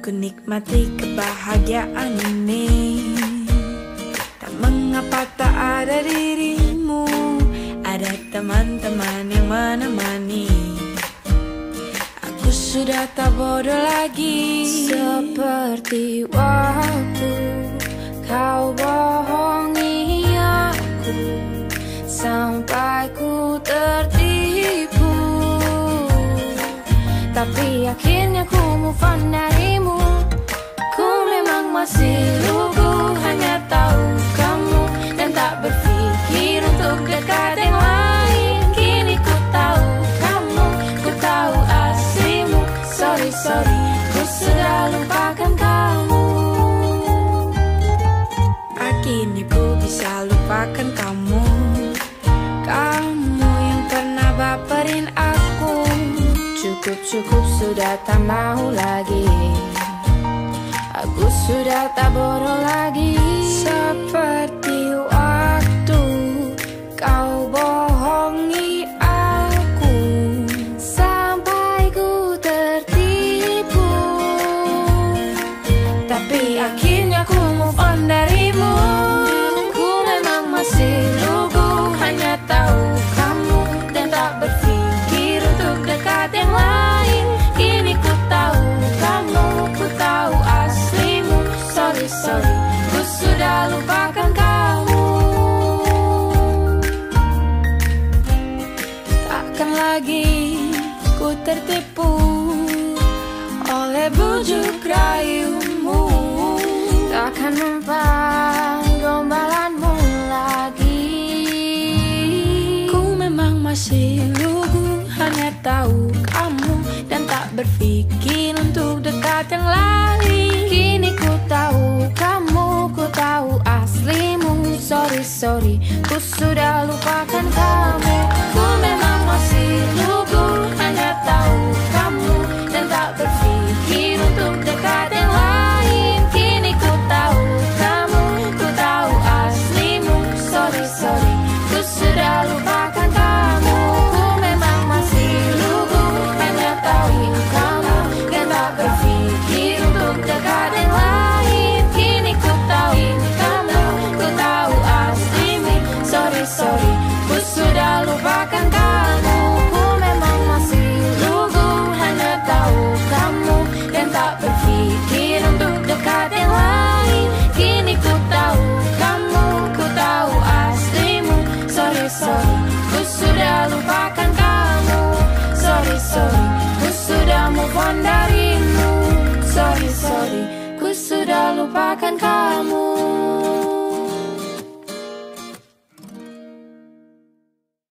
Ku nikmati kebahagiaan ini. Tak mengapa tak ada dirimu, ada teman-teman yang menemani. Aku sudah tak bodoh lagi. Seperti waktu kau bohongi aku sampai ku tertipu. Tapi akhirnya ku move on darimu. Ku memang masih lugu, hanya tahu kamu dan tak berpikir untuk dekat yang lain. Kini ku tahu kamu, ku tahu aslimu. Sorry, sorry, ku sudah lupakan kamu. Akhirnya ku bisa lupakan kamu. Kamu yang pernah baperin aku. Cukup, sudah tak mau lagi. Aku sudah tak bodoh lagi. Seperti waktu kau bohongi aku sampai ku tertipu. tapi akhirnya ku move on darimu. Ku memang masih lugu, hanya tahu kamu dan tak berpikir untuk dekat yang lain. Kini ku tahu kamu, ku tahu aslimu. Sorry, sorry, ku sudah lupakan kamu. Takkan lagi ku tertipu oleh bujuk rayumu. Takkan mempan gombalanmu lagi. Ku memang masih lugu, hanya tahu kamu dan tak berpikir untuk dekat yang lain. Kini ku tahu kamu, ku tahu aslimu. Sorry, sorry, ku sudah lupakan kamu. Ku memang masih lugu, hanya tahu kamu dan tak berpikir untuk dekat yang lain. Kini ku tahu kamu, ku tahu aslimu. Sorry, sorry, ku sudah lupakan kamu. Ku memang masih lugu, hanya tahu kamu dan tak berpikir untuk dekat yang lain. Kini ku tahu kamu, ku tahu aslimu. Sorry, sorry, ku sudah lupakan kamu. Ku memang masih lugu, hanya tahu kamu dan tak berpikir untuk dekat yang lain. Kini ku tahu kamu, ku tahu aslimu. Sorry, sorry, ku sudah lupakan kamu. Sorry, sorry, ku sudah move on darimu. Sorry, sorry, ku sudah lupakan kamu.